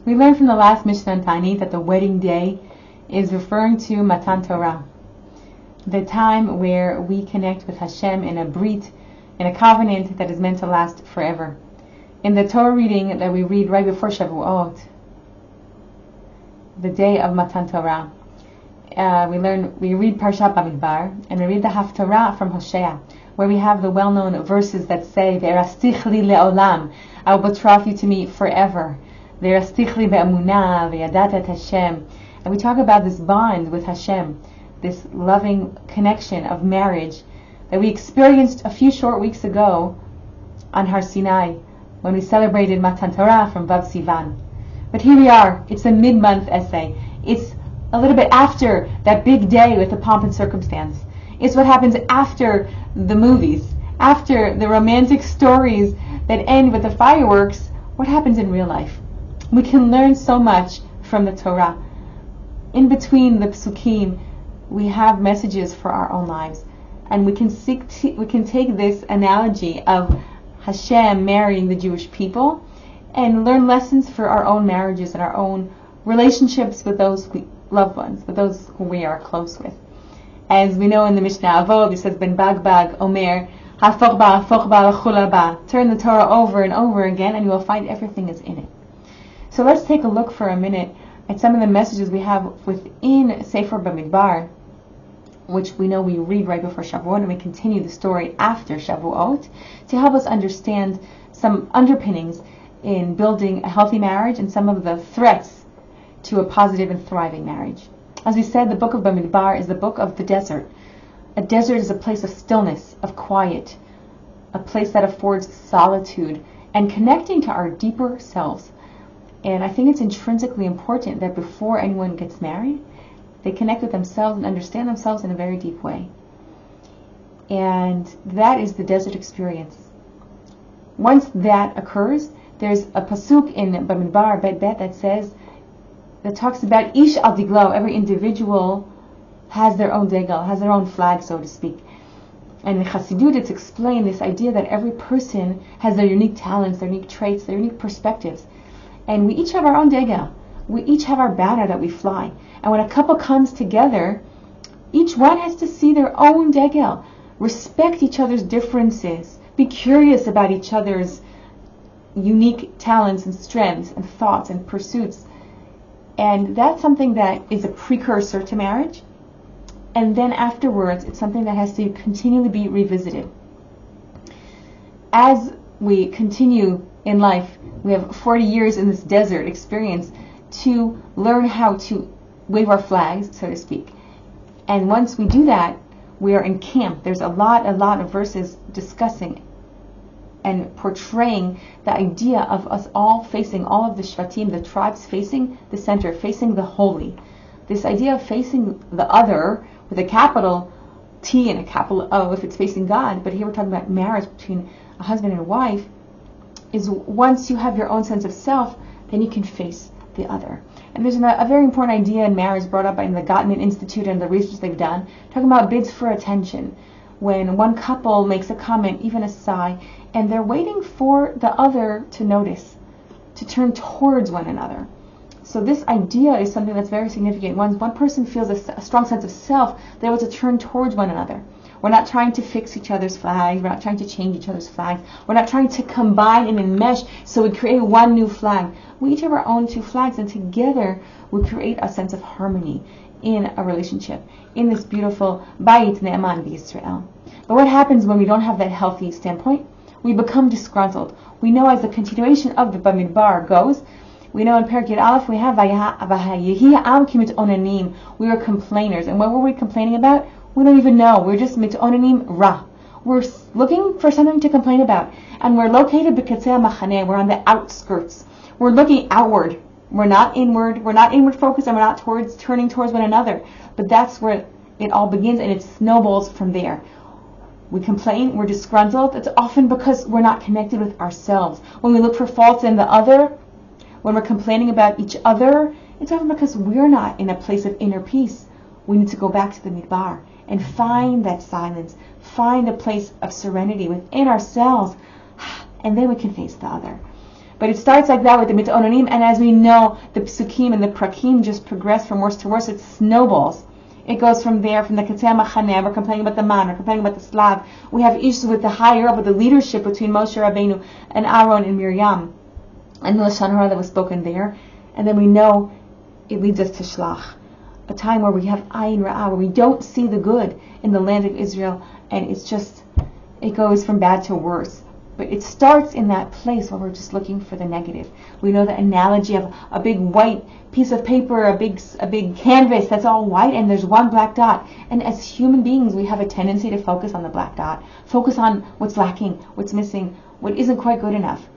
We learned from the last Mishnah and Tani that the wedding day is referring to Matan Torah, the time where we connect with Hashem in a brit, in a covenant that is meant to last forever. In the Torah reading that we read right before Shavuot, the day of Matan Torah, we read Parshat Bamidbar, and we read the Haftarah from Hosea, where we have the well-known verses that say, "Ve'erastich li le'olam," I will betroth you to me forever. "Ve'erastich li be'emunah, ve'yadat et Hashem." And we talk about this bond with Hashem, this loving connection of marriage that we experienced a few short weeks ago on Har Sinai, when we celebrated Matan Torah from Vav Sivan. But here we are, it's a mid-month essay. It's a little bit after that big day with the pomp and circumstance. It's what happens after the movies, after the romantic stories that end with the fireworks. What happens in real life? We can learn so much from the Torah. In between the psukim, we have messages for our own lives, and we can take this analogy of Hashem marrying the Jewish people and learn lessons for our own marriages and our own relationships with those loved ones, with those who we are close with. As we know in the Mishnah Avot, it says, Ben Bagbag Omer, Hafoch ba, Hafoch ba, L'chula ba. Turn the Torah over and over again, and you will find everything is in it. So let's take a look for a minute at some of the messages we have within Sefer Bamidbar, which we know we read right before Shavuot, and we continue the story after Shavuot, to help us understand some underpinnings in building a healthy marriage and some of the threats to a positive and thriving marriage. As we said, the book of Bamidbar is the book of the desert. A desert is a place of stillness, of quiet, a place that affords solitude and connecting to our deeper selves. And I think it's intrinsically important that before anyone gets married, they connect with themselves and understand themselves in a very deep way. And that is the desert experience. Once that occurs, there's a pasuk in Bamidbar, Bet Bet, that talks about Ish al Diglo. Every individual has their own degel, has their own flag, so to speak. And in Chassidut, it's explained this idea that every person has their unique talents, their unique traits, their unique perspectives. And we each have our own degel. We each have our banner that we fly. And when a couple comes together, each one has to see their own degel, respect each other's differences, be curious about each other's unique talents and strengths and thoughts and pursuits. And that's something that is a precursor to marriage. And then afterwards, it's something that has to continually be revisited. As we continue in life, we have 40 years in this desert experience to learn how to wave our flags, so to speak. And once we do that, we are in camp. There's a lot of verses discussing and portraying the idea of us all facing, all of the Shvatim, the tribes facing the center, facing the holy. This idea of facing the other with a capital T and a capital O if it's facing God, but here we're talking about marriage between a husband and a wife, is once you have your own sense of self, then you can face the other. And there's a very important idea in marriage brought up by the Gottman Institute and the research they've done, talking about bids for attention. When one couple makes a comment, even a sigh, and they're waiting for the other to notice, to turn towards one another. So this idea is something that's very significant. Once one person feels a strong sense of self, they're able to turn towards one another. We're not trying to fix each other's flags. We're not trying to change each other's flags. We're not trying to combine and enmesh so we create one new flag. We each have our own two flags, and together we create a sense of harmony in a relationship, in this beautiful Bayit Ne'eman B'Yisrael. But what happens when we don't have that healthy standpoint? We become disgruntled. We know, as the continuation of the Bamidbar goes, we know in Perek Yud Aleph we have Vahayehi Ha'am Ki Mit'onanim. We were complainers. And what were we complaining about? We don't even know. We're just Mit'onanim Ra. We're looking for something to complain about. And we're located B'Katzei Machaneh. We're on the outskirts. We're looking outward. We're not inward. We're not inward focused, and we're not turning towards one another. But that's where it all begins, and it snowballs from there. We complain, we're disgruntled. It's often because we're not connected with ourselves. When we look for faults in the other, when we're complaining about each other, it's often because we're not in a place of inner peace. We need to go back to the Midbar and find that silence, find a place of serenity within ourselves, and then we can face the other. But it starts like that with the Mitononim, and as we know, the Psukim and the Prakim just progress from worse to worse. It snowballs. It goes from there, from the Ketzeh Machaneh, we're complaining about the man, we're complaining about the Slav. We have issues with the higher up, with the leadership between Moshe Rabbeinu and Aaron and Miriam, and the Lashon Hara that was spoken there. And then we know it leads us to Shlach, a time where we have Ayin Ra'ah, where we don't see the good in the land of Israel, and it goes from bad to worse. But it starts in that place where we're just looking for the negative. We know the analogy of a big white piece of paper, a big canvas that's all white, and there's one black dot. And as human beings, we have a tendency to focus on the black dot, focus on what's lacking, what's missing, what isn't quite good enough.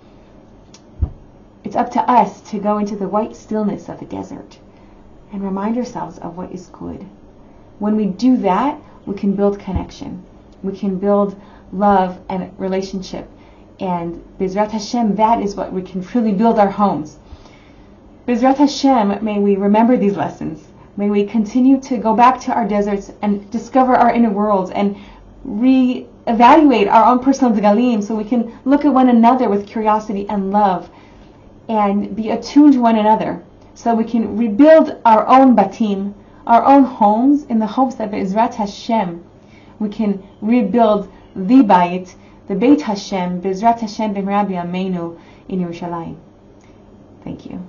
It's up to us to go into the white stillness of the desert and remind ourselves of what is good. When we do that, we can build connection. We can build love and relationship. And B'ezrat Hashem, that is what we can truly build our homes. B'ezrat Hashem, may we remember these lessons. May we continue to go back to our deserts and discover our inner worlds and re-evaluate our own personal degalim, so we can look at one another with curiosity and love and be attuned to one another, so we can rebuild our own batim, our own homes, in the hopes that B'ezrat Hashem we can rebuild the Bayit, the Beit Hashem, B'ezrat Hashem b'mira b'yameinu in Yerushalayim. Thank you.